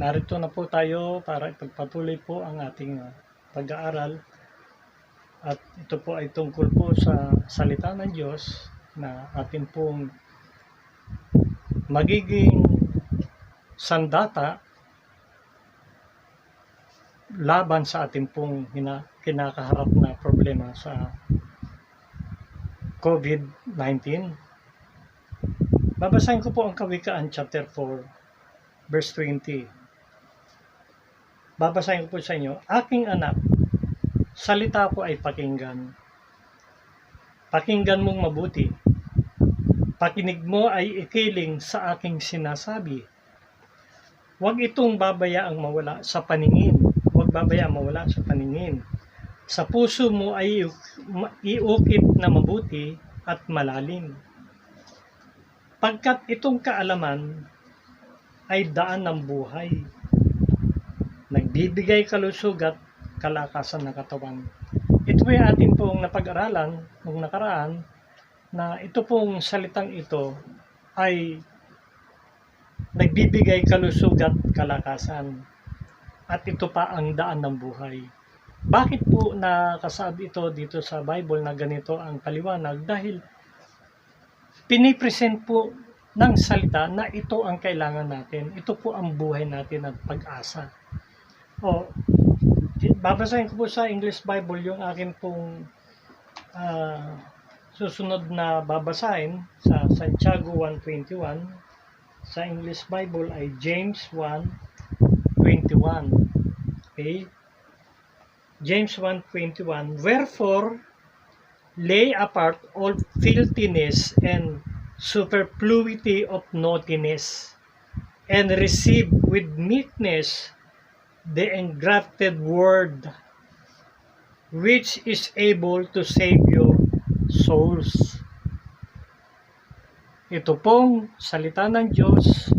Narito na po tayo para ipagpatuloy po ang ating pag-aaral. At ito po ay tungkol po sa salita ng Diyos na atin pong magiging sandata laban sa ating pong kinakaharap na problema sa COVID-19. Babasahin ko po ang Kawikaan chapter 4 verse 20. Babasahin ko po sa inyo, "Aking anak, salita ko ay pakinggan. Pakinggan mong mabuti. Pakinig mo ay ikiling sa aking sinasabi. Huwag itong babayaang mawala sa paningin. Huwag babayaang mawala sa paningin. Sa puso mo ay iukit na mabuti at malalim. Pagkat itong kaalaman ay daan ng buhay. Nagbibigay kalusog at kalakasan ng katawan." Ito ay ating pong napag-aralan nung nakaraan na ito pong salitang ito ay nagbibigay kalusog at kalakasan. At ito pa ang daan ng buhay. Bakit po nakasaad ito dito sa Bible na ganito ang paliwanag? Dahil pinipresent po ng salita na ito ang kailangan natin. Ito po ang buhay natin at pag-asa. Babasahin ko po sa English Bible yung akin pong susunod na babasahin sa Santiago 1:21. Sa English Bible ay James 1:21. Okay? James 1:21, "Wherefore lay apart all filthiness and superfluity of naughtiness, and receive with meekness the engrafted word, which is able to save your souls." Ito pong salita ng Diyos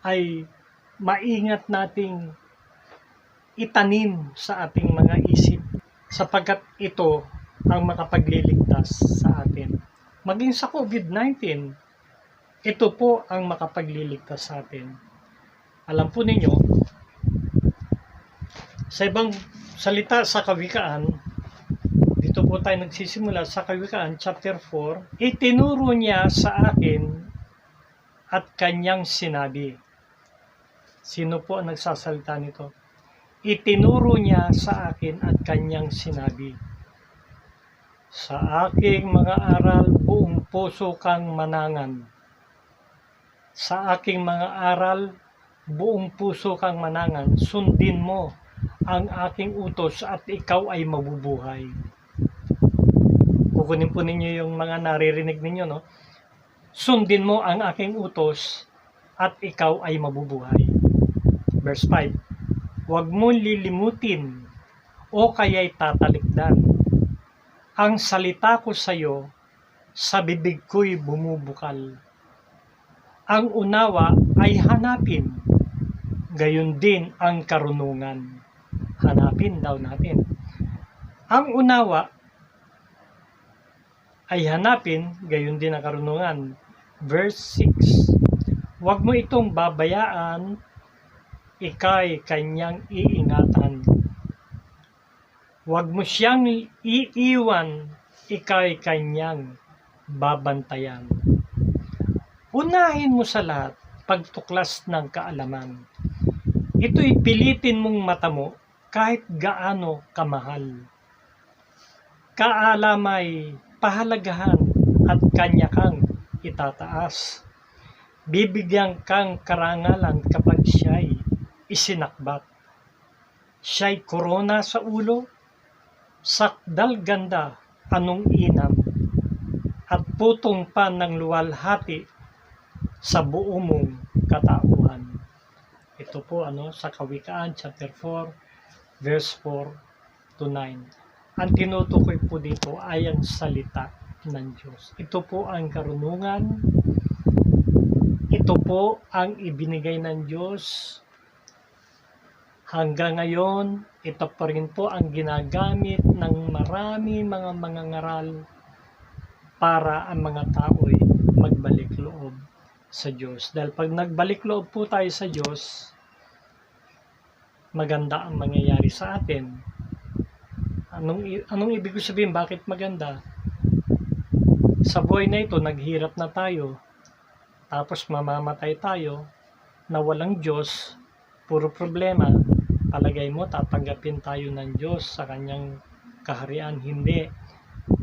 ay maingat nating itanim sa ating mga isip, sapagkat ito ang makapagliligtas sa atin. Maging sa COVID-19, ito po ang makapagliligtas sa atin. Alam po ninyo, sa ibang salita sa Kawikaan, dito po tayo nagsisimula sa Kawikaan chapter 4, itinuro niya sa akin at kanyang sinabi. Sino po ang nagsasalita nito? Itinuro niya sa akin at kanyang sinabi, "Sa aking mga aral, buong puso kang manangan. Sa aking mga aral, buong puso kang manangan, sundin mo ang aking utos at ikaw ay mabubuhay." Kukunin po ninyo yung mga naririnig ninyo, no? Sundin mo ang aking utos at ikaw ay mabubuhay. Verse 5, "Huwag mong lilimutin o kaya'y tatalikdan. Ang salita ko sa iyo, sa bibig ko'y bumubukal. Ang unawa ay hanapin, gayon din ang karunungan." Hanapin daw natin. Ang unawa ay hanapin, gayon din ang karunungan. Verse 6, "Huwag mo itong babayaan, ika'y kanyang iingatan. Huwag mo siyang iiwan, ika'y kanyang babantayan." Unahin mo sa lahat pagtuklas ng kaalaman. Ito'y pilitin mong mata mo kahit gaano kamahal. Kaalamay pahalagahan at kanya kang itataas. Bibigyan kang karangalan kapag siya'y isinakbat. Siya'y korona sa ulo, sakdal ganda anong inam, at putong pan ng luwalhati sa buo mong katauhan. Ito po sa Kawikaan chapter 4 verse 4 to 9. Ang tinutukoy po dito ay ang salita ng Diyos. Ito po ang karunungan. Ito po ang ibinigay ng Diyos. Hanggang ngayon, ito pa rin po ang ginagamit ng marami mga mangangaral para ang mga tao'y magbalik loob sa Diyos. Dahil pag nagbalik loob po tayo sa Diyos, maganda ang mangyayari sa atin. Anong ibig ko sabihin? Bakit maganda? Sa buhay na ito, naghirap na tayo, tapos mamamatay tayo, na walang Diyos, puro problema. Palagay mo, tatanggapin tayo ng Diyos sa kanyang kaharian? Hindi.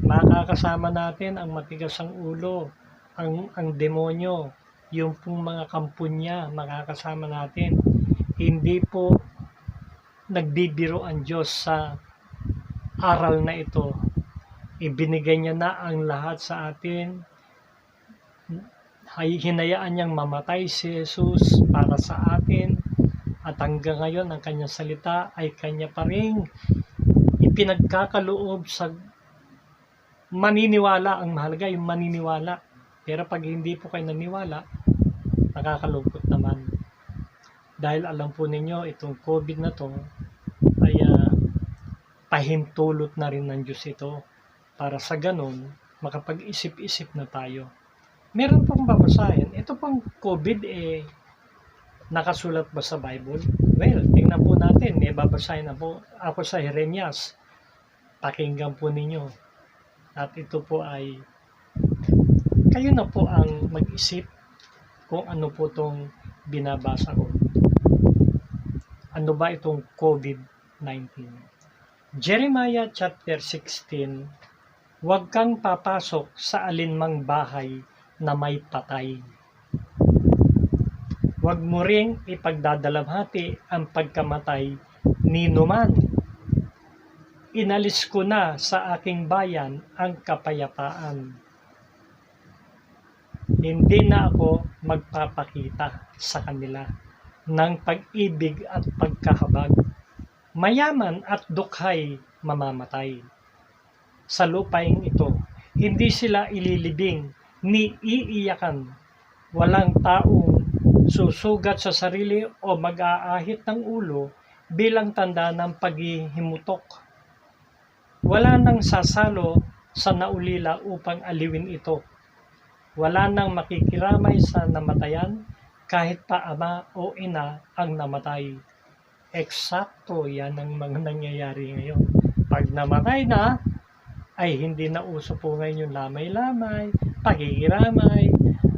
Makakasama natin ang matigas ang ulo, ang demonyo, yung pong mga kampunya, makakasama natin. Hindi po nagbibiro ang Diyos sa aral na ito. Ibinigay niya na ang lahat sa atin. Hinayaan niyang mamatay si Jesus para sa atin. At hanggang ngayon, ang kanyang salita ay kanya pa rin ipinagkakaloob sa maniniwala. Ang mahalaga yung maniniwala. Pero pag hindi po kayo naniwala, nakakalungkot naman. Dahil alam po ninyo, itong COVID na to ay pahintulot na rin ng Diyos ito. Para sa ganun, makapag-isip-isip na tayo. Meron pong babasahin. Ito pong COVID, nakasulat ba sa Bible? Well, tingnan po natin. May babasahin na po ako sa Jeremias. Pakinggan po ninyo. At ito po ay, kayo na po ang mag-isip kung ano po itong binabasa ko. Ano ba itong COVID-19? Jeremiah chapter 16, huwag kang papasok sa alinmang bahay na may patay. Huwag mo ring ipagdadalamhati ang pagkamatay ni numan. Inalis ko na sa aking bayan ang kapayapaan. Hindi na ako magpapakita sa kanila ng pag-ibig at pagkahabag. Mayaman at dukhay mamamatay. Sa lupaing ito, hindi sila ililibing ni iiyakan. Walang taong susugat sa sarili o mag-aahit ng ulo bilang tanda ng paghihimutok. Wala nang sasalo sa naulila upang aliwin ito. Wala nang makikiramay sa namatayan kahit pa ama o ina ang namatay. Eksakto yan ang mga nangyayari ngayon. Pag namatay na, ay hindi na uso po ngayon yung lamay-lamay, pakikiramay,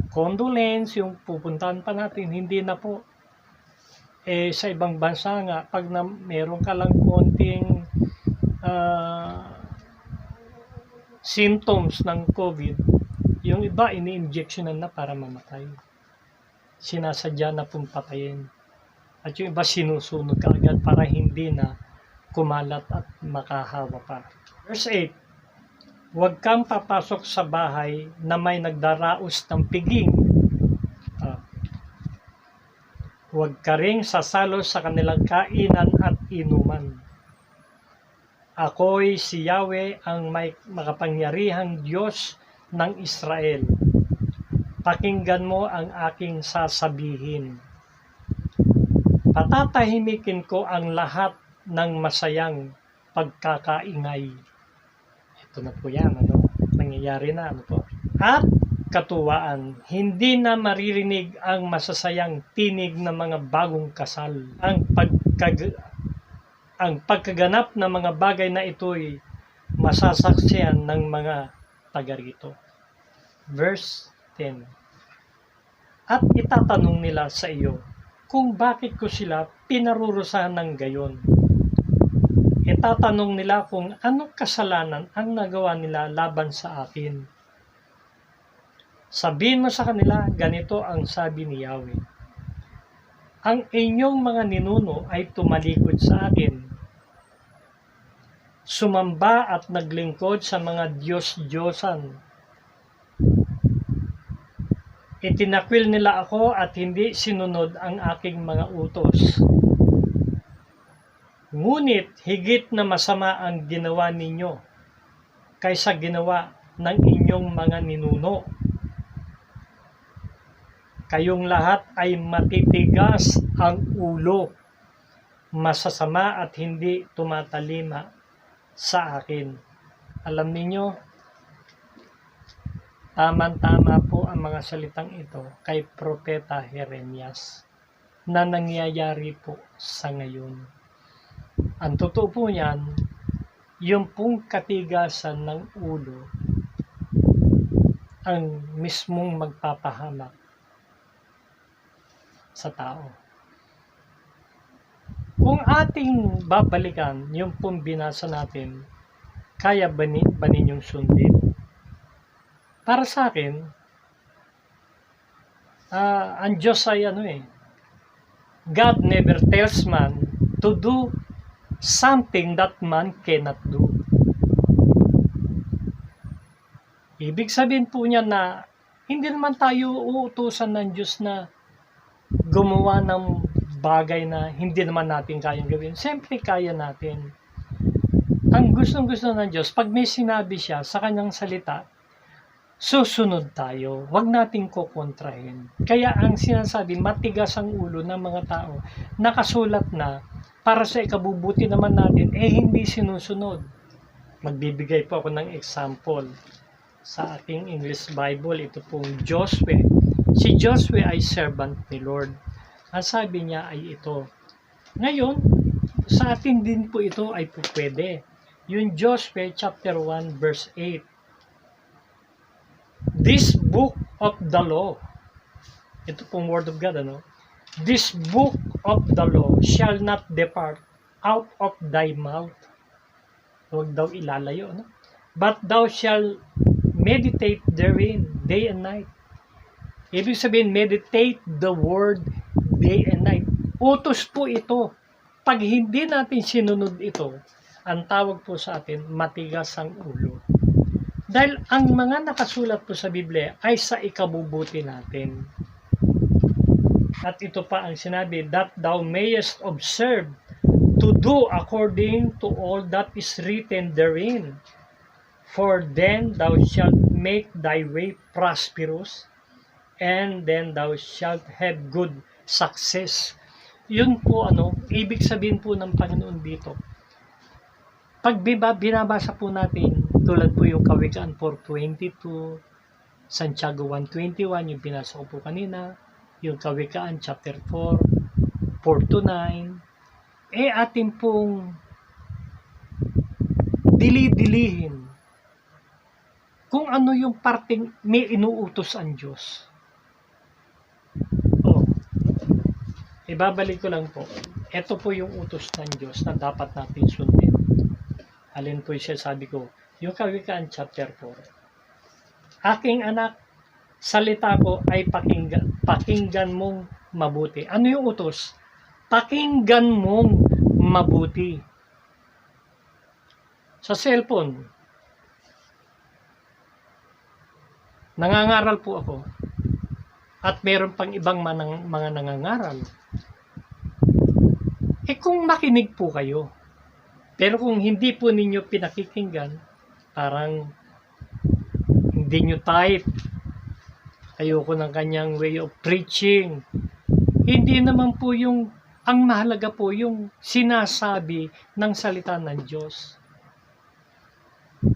condolence, yung pupuntahan pa natin, hindi na po. Sa ibang bansa nga, pag meron ka lang konting symptoms ng COVID, yung iba ini-injectionan na para mamatay. Sinasadya na pong patayin. At yung iba sinusunog kaagad para hindi na kumalat at makahawa pa. Verse 8, huwag kang papasok sa bahay na may nagdaraos ng piging. Huwag ka ring sasalo sa kanilang kainan at inuman. Ako'y si Yahweh ang may makapangyarihang Diyos ng Israel. Pakinggan mo ang aking sasabihin. Patatahimikin ko ang lahat ng masayang pagkakaingay. Ito na po yan, nangyayari na, At katuwaan, hindi na maririnig ang masasayang tinig ng mga bagong kasal. Ang pagkaganap ng mga bagay na ito'y masasaksihan ng mga taga rito. Verse 10, at itatanong nila sa iyo kung bakit ko sila pinarurusahan ng gayon. Itatanong nila kung anong kasalanan ang nagawa nila laban sa akin. Sabihin mo sa kanila, ganito ang sabi ni Yahweh. Ang inyong mga ninuno ay tumalikod sa akin. Sumamba at naglingkod sa mga Diyos-Diyosan. Itinakwil nila ako at hindi sinunod ang aking mga utos. Ngunit higit na masama ang ginawa ninyo kaysa ginawa ng inyong mga ninuno. Kayong lahat ay matitigas ang ulo, masasama at hindi tumatalima sa akin. Alam niyo, tamang-tama po po ang mga salitang ito kay Propeta Jeremias na nangyayari po sa ngayon. Ang totoo po niyan, yung pong katigasan ng ulo ang mismong magpapahamak sa tao. Kung ating babalikan yung pong binasa natin, kaya ba ninyong sundin? Para sa akin, ang Diyos ay God never tells man to do something that man cannot do. Ibig sabihin po niya na hindi naman tayo uutusan ng Diyos na gumawa ng bagay na hindi naman natin kayang gawin. Siyempre kaya natin. Ang gustong-gusto ng Diyos, pag may sinabi siya sa kanyang salita, susunod tayo. Huwag nating kukontrahin. Kaya ang sinasabi, matigas ang ulo ng mga tao. Nakasulat na para sa ikabubuti naman natin, hindi sinusunod. Magbibigay po ako ng example. Sa aking English Bible, ito pong Josue. Si Josue ay servant ni Lord. Ang sabi niya ay ito. Ngayon, sa atin din po ito ay po pwede. Yung Josue chapter 1 verse 8. This book of the law, ito pong word of God, This book of the law shall not depart out of thy mouth. Huwag daw ilalayo, But thou shalt meditate therein day and night. Ibig sabihin, meditate the word day and night. Utos po ito. Pag hindi natin sinunod ito, ang tawag po sa atin, matigas ang ulo. Dahil ang mga nakasulat po sa Biblia ay sa ikabubuti natin. At ito pa ang sinabi, that thou mayest observe to do according to all that is written therein. For then thou shalt make thy way prosperous, and then thou shalt have good success. Yun po ibig sabihin po ng Panginoon dito. Pag binabasa po natin, tulad po yung Kawikaan 4:22, Santiago 1:21, yung binasa ko po kanina, yung Kawikaan chapter 4, 4-9, atin pong dili-dilihin kung ano yung parting may inuutos ang Diyos. Ibabalik ko lang po. Ito po yung utos ng Diyos na dapat natin sundin. Alin po siya, sabi ko, yung Kawikaan chapter 4. Aking anak, salita ko ay pakinggan mong mabuti. Ano yung utos? Pakinggan mong mabuti. Sa cellphone, nangangaral po ako. At meron pang ibang mga nangangaral. Kung makinig po kayo, pero kung hindi po ninyo pinakikinggan, parang hindi nyo type, ayoko ng kanyang way of preaching. Hindi naman po ang mahalaga po yung sinasabi ng salita ng Diyos.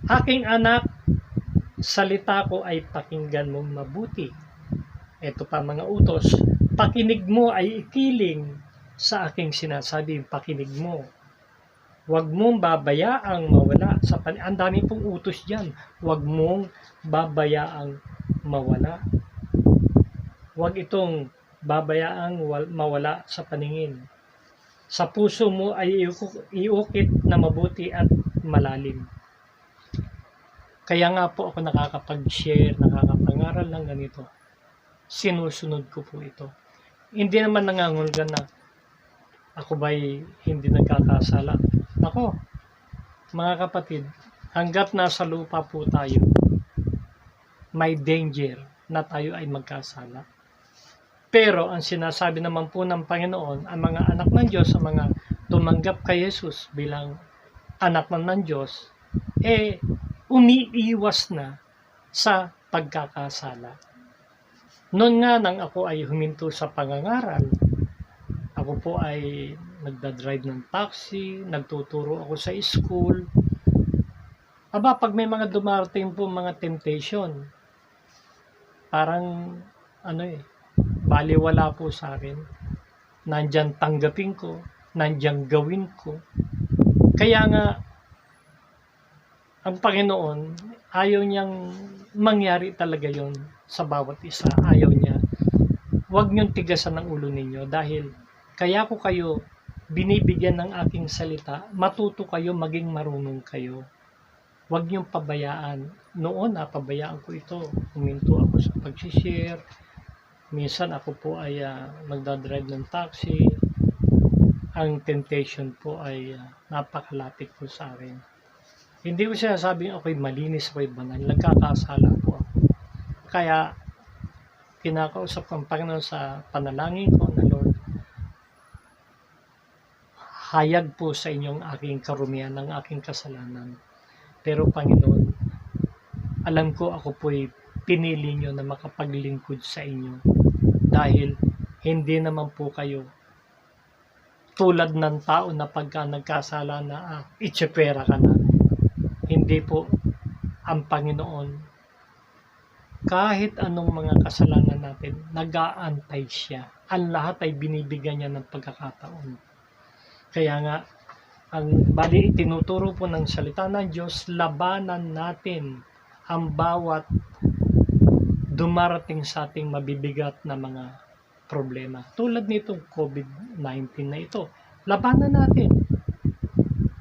Aking anak, salita ko ay pakinggan mong mabuti. Ito pa mga utos, pakinig mo ay ikiling sa aking sinasabi, pakinig mo. Huwag mong babayaang mawala sa ang dami pong utos diyan. Huwag mong babayaang mawala. Huwag itong babayaang mawala sa paningin. Sa puso mo ay iukit na mabuti at malalim. Kaya nga po ako nakakapag-share, nakakapangaral ng ganito. Sinusunod ko po ito. Hindi naman nangangulgan na ako ba'y hindi nagkakasala. Ako, mga kapatid, hanggat nasa lupa po tayo, may danger na tayo ay magkasala. Pero ang sinasabi naman po ng Panginoon, ang mga anak ng Diyos, ang mga tumanggap kay Jesus bilang anak ng Diyos, umiiwas na sa pagkakasala. Noon nga nang ako ay huminto sa pangangaral, ako po ay nagdadrive ng taxi, nagtuturo ako sa school. Pag may mga dumarating po mga temptation, parang ano baliwala po sa akin. Nandyan tanggapin ko, nandyan gawin ko. Kaya nga, ang Panginoon, ayaw niyang mangyari talaga yon sa bawat isa. Ayaw niya. Huwag niyong tigasan ng ulo ninyo dahil kaya ko kayo binibigyan ng aking salita, matuto kayo, maging marunong kayo. Huwag niyong pabayaan. Noon, pabayaan ko ito. Huminto ako sa pag-share. Minsan ako po ay magdadrive ng taxi. Ang temptation po ay napakalapit po sa akin. Hindi ko sinasabing ako'y malinis, ako'y banal. Nagkakasala po ako. Kaya, kinakausap ko ang Panginoon sa panalangin ko na Lord, hayag po sa inyong aking karumihan ng aking kasalanan. Pero Panginoon, alam ko ako po'y pinili nyo na makapaglingkod sa inyo. Dahil hindi naman po kayo tulad ng tao na pagka nagkasala na itsepera ka na. Hindi po ang Panginoon. Kahit anong mga kasalanan natin, nag-aantay siya. Ang lahat ay binibigyan niya ng pagkakataon. Kaya nga, ang bali itinuturo po ng salita ng Diyos, labanan natin ang bawat dumarating sa ating mabibigat na mga problema. Tulad nitong COVID-19 na ito. Labanan natin.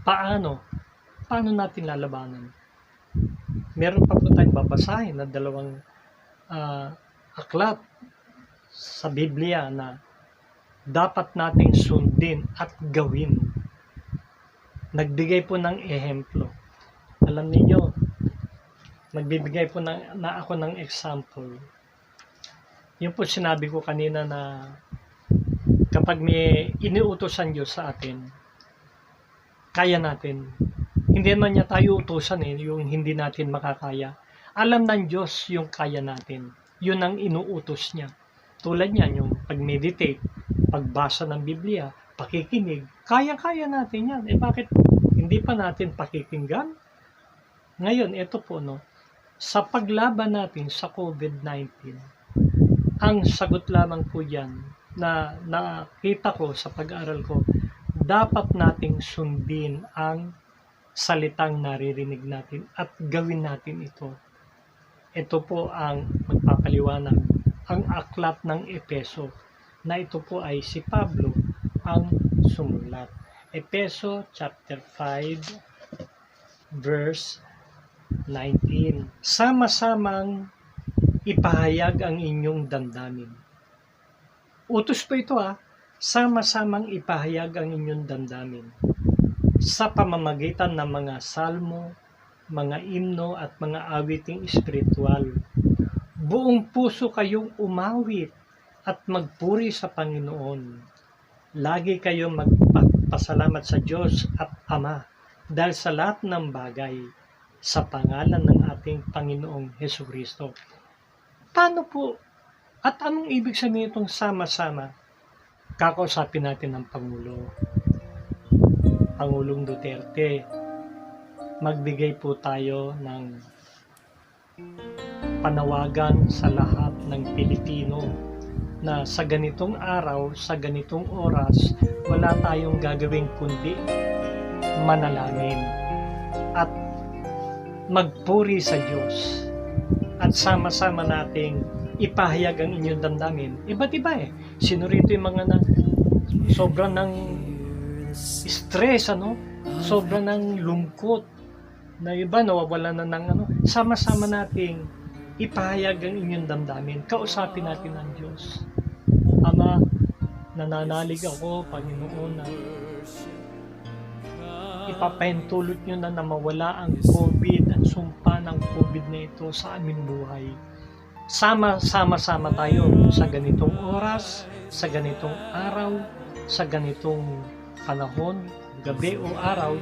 Paano? Paano natin lalabanan? Meron pa po tayong babasahin na dalawang aklat sa Biblia na dapat nating sundin at gawin. Nagbigay po ng ehemplo. Alam niyo, nagbibigay po na ako ng example. Yung po sinabi ko kanina na kapag may iniutos ang Diyos sa atin, kaya natin. Hindi naman niya tayo utusan yung hindi natin makakaya. Alam ng Diyos yung kaya natin. Yun ang inuutos niya. Tulad niyan, yung pag-meditate, pagbasa ng Biblia, pakikinig, kaya-kaya natin yan. Bakit hindi pa natin pakikinggan? Ngayon, ito po, sa paglaban natin sa COVID-19, ang sagot lamang po yan na nakita ko sa pag-aaral ko, dapat nating sundin ang salitang naririnig natin at gawin natin ito. Ito po ang magpapaliwanag, ang aklat ng Epeso, na ito po ay si Pablo ang sumulat. Epeso chapter 5 verse 19. Sama-samang ipahayag ang inyong damdamin. Utos po ito sama-samang ipahayag ang inyong damdamin sa pamamagitan ng mga salmo, mga imno at mga awiting espiritual. Buong puso kayong umawit at magpuri sa Panginoon. Lagi kayong magpasalamat sa Diyos at Ama dahil sa lahat ng bagay sa pangalan ng ating Panginoong Hesukristo. Paano po? At anong ibig sabihin itong sama-sama? Kakausapin natin ang Pangulong Duterte. Magbigay po tayo ng panawagan sa lahat ng Pilipino na sa ganitong araw, sa ganitong oras, wala tayong gagawin kundi manalangin at magpuri sa Diyos at sama-sama nating ipahayag ang inyong damdamin. Iba't iba Sino rito yung mga sobrang ng stress, sobrang ng lungkot, na iba nawawala na ng sama-sama nating ipahayag ang inyong damdamin. Kausapin natin ang Diyos. Ama, nananalig ako, Panginoon, na ipapahintulot nyo na mawala ang COVID, ang sumpa ng COVID na ito sa aming buhay. Sama-sama tayo sa ganitong oras, sa ganitong araw, sa ganitong panahon, gabi o araw,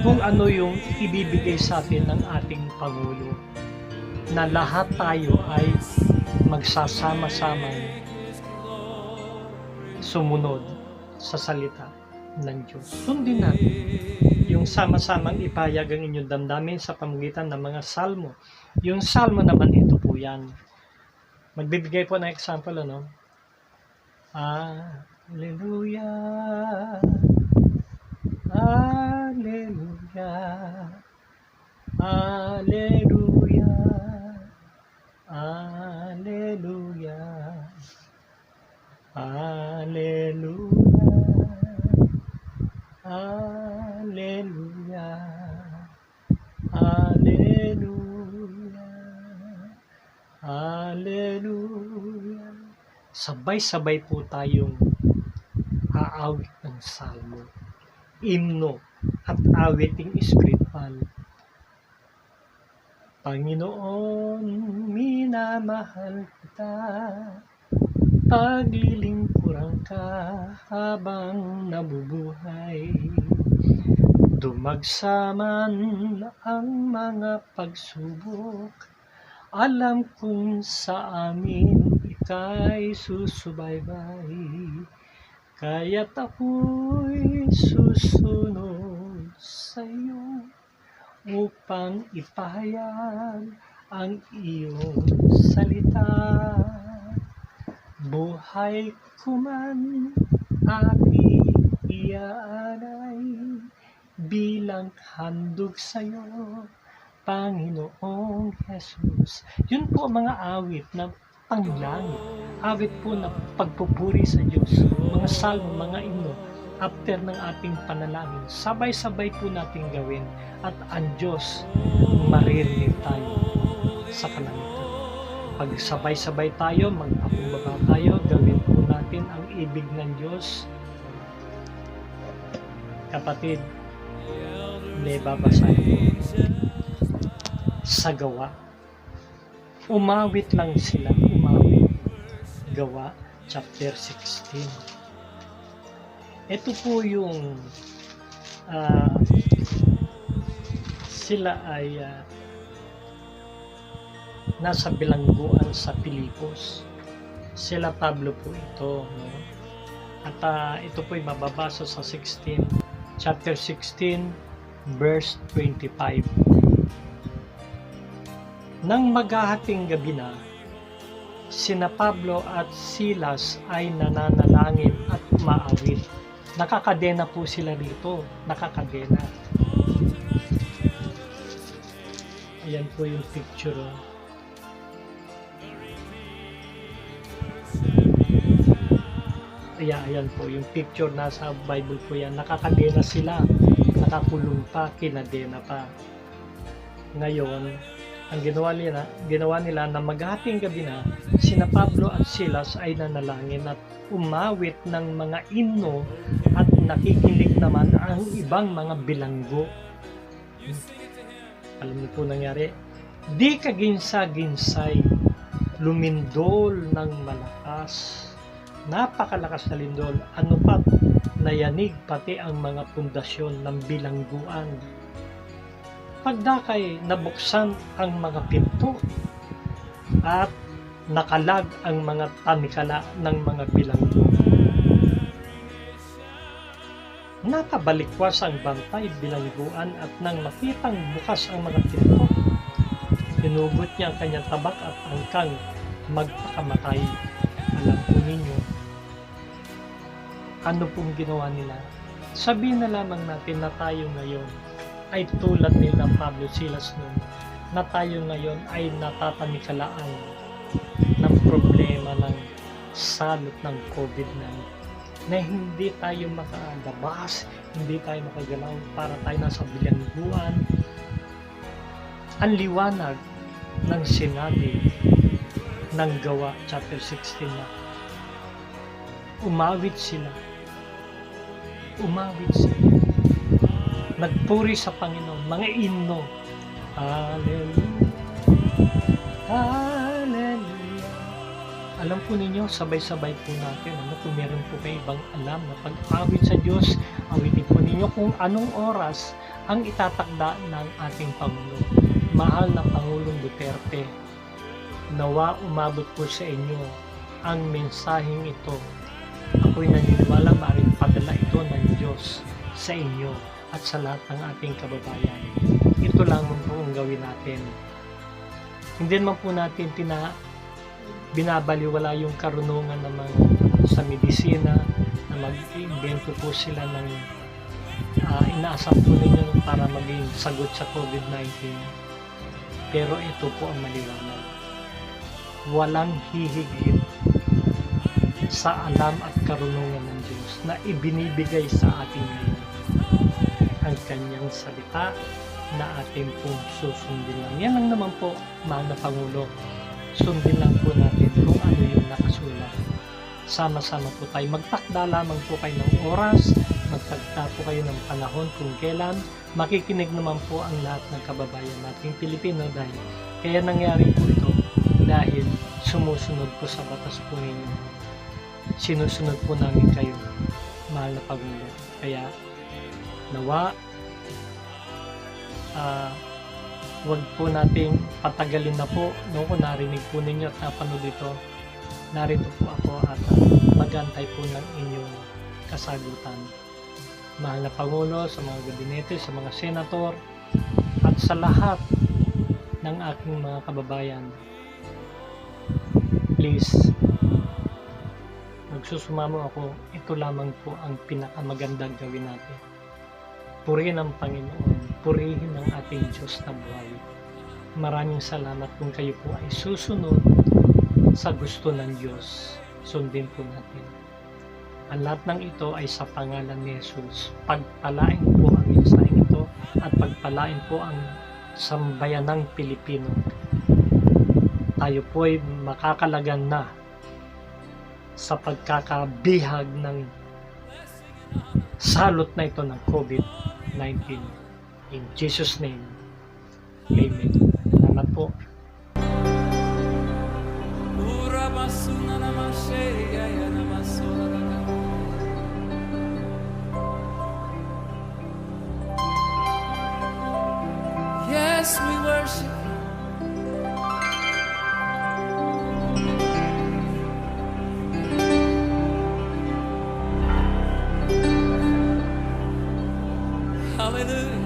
kung ano yung ibibigay sa atin ng ating Pangulo, na lahat tayo ay magsasama-samang sumunod sa salita ng Diyos. Sundin natin yung sama-samang ipahayag ang inyong damdamin sa pamamagitan ng mga salmo. Yung salmo naman, ito po yan. Magbibigay po ng example, ano? Hallelujah, Hallelujah, Hallelujah, Hallelujah, Hallelujah, Hallelujah, Hallelujah, Hallelujah. Sabay-sabay po tayong aawit ng salmo, himno, at awiting espiritual. Panginoon, minamahal kita, paglilingkuran ka habang nabubuhay. Dumagsaman ang mga pagsubok, alam kong sa amin ika'y susubaybay, kaya't ako'y susunod sa iyo upang ipahayag ang iyong salita. Buhay ko man aking iaalay bilang handog sa iyo, Panginoong Jesus. Yun po ang mga awit na panglangit. Awit po na pagpupuri sa Diyos. Mga salmo, mga himno. After ng ating panalangin, sabay-sabay po natin gawin at ang Diyos maririnig tayo sa kalangitan. Pag sabay-sabay tayo, magpakumbaba tayo, gawin po natin ang ibig ng Diyos. Kapatid, may babasahin po sa Gawa. Umawit lang sila, umawit. Gawa, chapter 16. Ito po yung sila ay nasa bilangguan sa Pilipos. Sila Pablo po ito, no? At ito po ay mababasa sa chapter 16, verse 25. Nang maghahating gabi na, sina Pablo at Silas ay nananalangin at umaawit. Nakakadena po sila dito, nakakadena. Ayan po yung picture. Ayan po yung picture, nasa Bible po yan. Nakakadena sila, nakakulong pa, kinadena pa. Ngayon, ang ginawa nila na maghahating gabi na, sina Pablo at Silas ay nanalangin at umawit ng mga himno at nakikinig naman ang ibang mga bilanggo. Alam niyo po nangyari? Di kaginsa-ginsay, lumindol ng malakas. Napakalakas na lindol, ano pat, nayanig pati ang mga pundasyon ng bilangguan. Pagdakay, nabuksan ang mga pinto at nakalag ang mga tanikala ng mga bilanggo. Nakabalikwas ang bantay bilangguan at nang makitang bukas ang mga pinto, hinugot niya ang kanyang tabak at angkang magpakamatay. Alam po ninyo, ano pong ginawa nila? Sabihin na lamang natin na tayo ngayon ay tulad nila Pablo Silas noon, na tayo ngayon ay natatanikalaan ng problema ng salot ng COVID-19, na hindi tayo makalabas, hindi tayo makagalaw para tayo nasa bilangguan. Ang liwanag ng sinabi ng Gawa chapter 16 na umawit sila, nagpuri sa Panginoon, mga himno. Hallelujah, Hallelujah. Alam po ninyo, sabay-sabay po natin. Kung meron po kayo ibang alam na pag-awit sa Diyos, awitin po ninyo kung anong oras ang itatakda ng ating Pangulo. Mahal na Pangulong Duterte, nawa umabot po sa inyo ang mensaheng ito. Ako'y naniniwala maaaring padala ito ng Diyos sa inyo at sa lahat ng ating kababayan. Ito lang po ang gawin natin. Hindi naman po natin binabaliwala yung karunungan ng mga sa medisina na mag-iimbento po sila ng inaasam po ninyo para maging sagot sa COVID-19. Pero ito po ang maliwanag. Walang hihigit sa alam at karunungan ng Diyos na ibinibigay sa atin ngayon. Ang kanyang salita na atin pong susundin lang. Yan lang naman po, mahal na Pangulo. Sundin lang po natin kung ano yung nakasulat. Sama-sama po tayo. Magtakda lamang po kayo ng oras, magtakda po kayo ng panahon kung kailan. Makikinig naman po ang lahat ng kababayan nating Pilipino dahil kaya nangyari po ito dahil sumusunod po sa batas po ninyo. Sinusunod po namin kayo, mahal na Pangulo. Kaya nawa wag po nating patagalin na po, no? Kung narinig po ninyo at napanood ito, narito po ako at mag-antay po ng inyong kasagutan. Mahal na Pangulo, sa mga gabinete, sa mga senator, at sa lahat ng aking mga kababayan, please, magsusumamo ako, ito lamang po ang pinakamagandang gawin natin. Purihin ang Panginoon, purihin ang ating Diyos na buhay. Maraming salamat kung kayo po ay susunod sa gusto ng Diyos. Sundin po natin. Ang lahat ng ito ay sa pangalan ni Jesus. Pagpalain po ang mensaheng ito at pagpalain po ang sambayanang Pilipino. Tayo po ay makakalagan na sa pagkakabihag ng salot na ito ng COVID-19. In Jesus' name, Amen. Salamat po. Yes, we worship. Hallelujah.